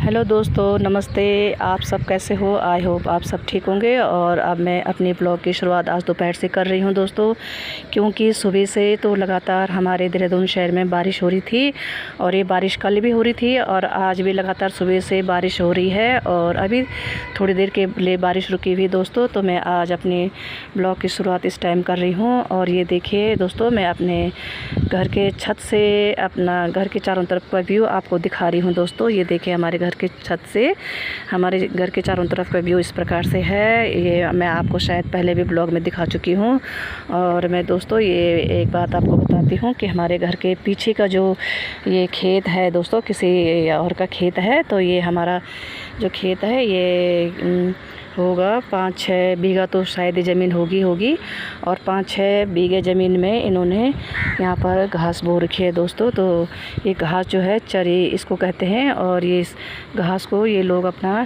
Hello दोस्तों, नमस्ते। आप सब कैसे हो? आई होप आप सब ठीक होंगे। और अब मैं अपनी ब्लॉग की शुरुआत आज दोपहर से कर रही हूं दोस्तों, क्योंकि सुबह से तो लगातार हमारे देहरादून शहर में बारिश हो रही थी। और ये बारिश कल भी हो रही थी और आज भी लगातार सुबह से बारिश हो रही है। और अभी थोड़ी देर के लिए बारिश रुकी हुई दोस्तों। तो मैं आज अपने ब्लॉग की शुरुआत इस टाइम कर रही हूँ। और ये देखिए दोस्तों, मैं अपने घर के छत से अपना घर के चारों तरफ का व्यू आपको दिखा रही हूँ दोस्तों। ये देखिए, हमारे घर के छत से हमारे घर के चारों तरफ का व्यू इस प्रकार से है। ये मैं आपको शायद पहले भी ब्लॉग में दिखा चुकी हूँ। और मैं दोस्तों ये एक बात आपको बताती हूँ कि हमारे घर के पीछे का जो ये खेत है दोस्तों, किसी और का खेत है। तो ये हमारा जो खेत है ये होगा 5-6 बीघा तो शायद ज़मीन होगी। और 5-6 बीघे ज़मीन में इन्होंने यहाँ पर घास बो रखी है दोस्तों। तो ये घास जो है चरी इसको कहते हैं। और ये इस घास को ये लोग अपना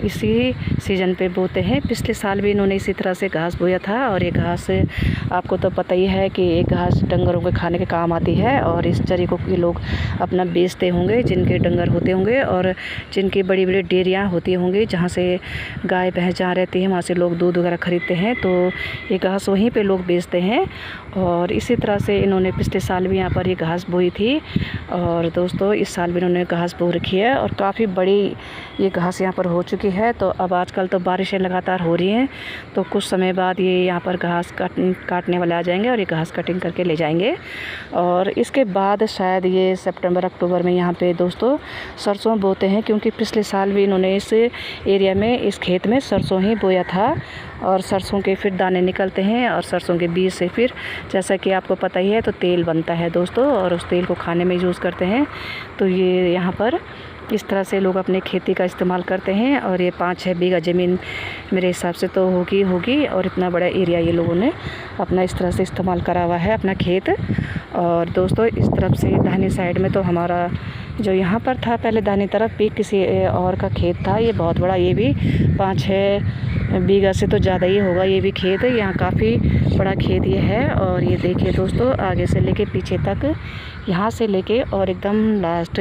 इसी सीज़न पे बोते हैं। पिछले साल भी इन्होंने इसी तरह से घास बोया था। और ये घास आपको तो पता ही है कि ये घास डंगरों के खाने के काम आती है। और इस चरी को ये लोग अपना बेचते होंगे, जिनके डंगर होते होंगे और जिनकी बड़ी बड़ी डेयरियाँ होती होंगी, जहाँ से गाय भैंस जहाँ रहती हैं वहाँ से लोग दूध वगैरह ख़रीदते हैं। तो ये घास वहीं पे लोग बेचते हैं। और इसी तरह से इन्होंने पिछले साल भी यहाँ पर ये घास बोई थी। और दोस्तों इस साल भी इन्होंने घास बो रखी है और काफ़ी बड़ी ये घास यहाँ पर हो चुकी है। तो अब आजकल तो बारिशें लगातार हो रही हैं, तो कुछ समय बाद ये यहाँ पर घास काटने वाले आ जाएंगे और ये घास कटिंग करके ले जाएंगे। और इसके बाद शायद ये सितंबर अक्टूबर में यहाँ पे दोस्तों सरसों बोते हैं, क्योंकि पिछले साल भी इन्होंने इस एरिया में इस खेत में सरसों ही बोया था। और सरसों के फिर दाने निकलते हैं और सरसों के बीज से फिर, जैसा कि आपको पता ही है, तो तेल बनता है दोस्तों। और उस तेल को खाने में यूज़ करते हैं। तो ये यहाँ पर इस तरह से लोग अपने खेती का इस्तेमाल करते हैं। और ये 5-6 बीघा ज़मीन मेरे हिसाब से तो होगी। और इतना बड़ा एरिया ये लोगों ने अपना इस तरह से इस्तेमाल करा हुआ है अपना खेत। और दोस्तों इस तरफ से दाहिनी साइड में तो हमारा जो यहाँ पर था पहले दाहिनी तरफ भी किसी और का खेत था। ये बहुत बड़ा, ये भी 5-6 बीघा से तो ज़्यादा ही होगा ये भी खेत। यहाँ काफ़ी बड़ा खेत ये है। और ये देखिए दोस्तों, आगे से लेके पीछे तक, यहाँ से लेके और एकदम लास्ट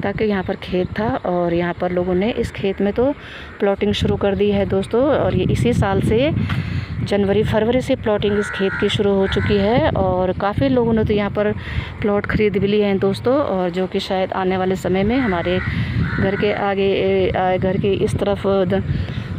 तक यहाँ पर खेत था। और यहाँ पर लोगों ने इस खेत में तो प्लॉटिंग शुरू कर दी है दोस्तों। और ये इसी साल से जनवरी-फरवरी से प्लॉटिंग इस खेत की शुरू हो चुकी है। और काफ़ी लोगों ने तो यहाँ पर प्लॉट ख़रीद भी लिए हैं दोस्तों। और जो कि शायद आने वाले समय में हमारे घर के आगे घर के इस तरफ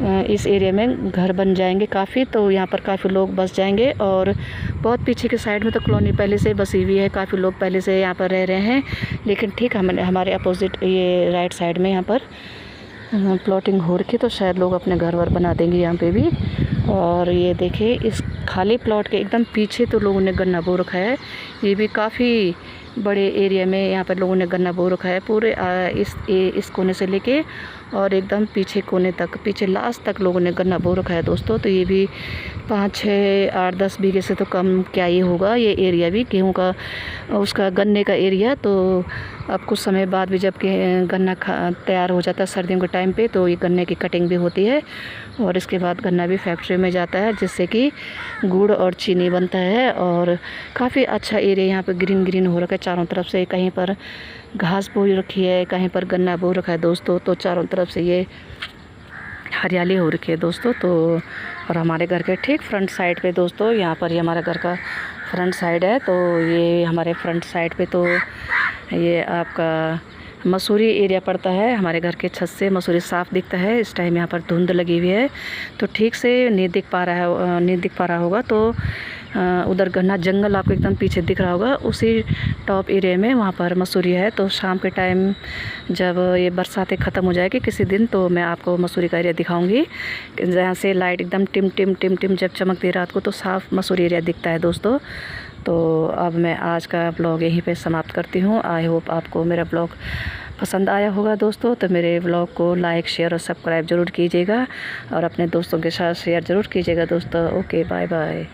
इस एरिया में घर बन जाएंगे काफ़ी। तो यहाँ पर काफ़ी लोग बस जाएंगे। और बहुत पीछे के साइड में तो कॉलोनी पहले से बसी हुई है, काफ़ी लोग पहले से यहाँ पर रह रहे हैं। लेकिन ठीक हमारे अपोजिट ये राइट साइड में यहाँ पर प्लॉटिंग हो रखी, तो शायद लोग अपने घर वर बना देंगे यहाँ पे भी। और ये देखिए, इस खाली प्लॉट के एकदम पीछे तो लोगों ने गन्ना बो रखा है। ये भी काफ़ी बड़े एरिया में यहाँ पर लोगों ने गन्ना बो रखा है, पूरे इस कोने से लेके और एकदम पीछे कोने तक, पीछे लास्ट तक लोगों ने गन्ना बो रखा है दोस्तों। तो ये भी 5-6-8-10 बीघे से तो कम क्या ही होगा ये एरिया भी, गेहूँ का उसका गन्ने का एरिया। तो अब कुछ समय बाद भी जब गन्ना तैयार हो जाता है सर्दियों के टाइम पे, तो ये गन्ने की कटिंग भी होती है। और इसके बाद गन्ना भी फैक्ट्री में जाता है, जिससे कि गुड़ और चीनी बनता है। और काफ़ी अच्छा एरिया यहाँ पे ग्रीन ग्रीन हो रखा है चारों तरफ से। कहीं पर घास बो रखी है, कहीं पर गन्ना बो रखा है दोस्तों। तो चारों तरफ से ये हरियाली हो रखी है दोस्तों। तो और हमारे घर के ठीक फ्रंट साइड पे दोस्तों, यहाँ पर ये हमारा घर का फ्रंट साइड है। तो ये हमारे फ्रंट साइड पे तो ये आपका मसूरी एरिया पड़ता है। हमारे घर के छत से मसूरी साफ़ दिखता है। इस टाइम यहाँ पर धुंध लगी हुई है, तो ठीक से नहीं दिख पा रहा होगा। तो उधर घना जंगल आपको एकदम पीछे दिख रहा होगा, उसी टॉप एरिया में वहाँ पर मसूरी है। तो शाम के टाइम जब ये बरसातें ख़त्म हो जाएगी किसी दिन, तो मैं आपको मसूरी का एरिया दिखाऊंगी, जहाँ से लाइट एकदम टिम टिम जब चमकती है रात को, तो साफ़ मसूरी एरिया दिखता है दोस्तों। तो अब मैं आज का ब्लॉग यहीं पे समाप्त करती हूँ। आई होप आपको मेरा ब्लॉग पसंद आया होगा दोस्तों। तो मेरे ब्लॉग को लाइक, शेयर और सब्सक्राइब ज़रूर कीजिएगा और अपने दोस्तों के साथ शेयर ज़रूर कीजिएगा दोस्तों। Okay, bye bye.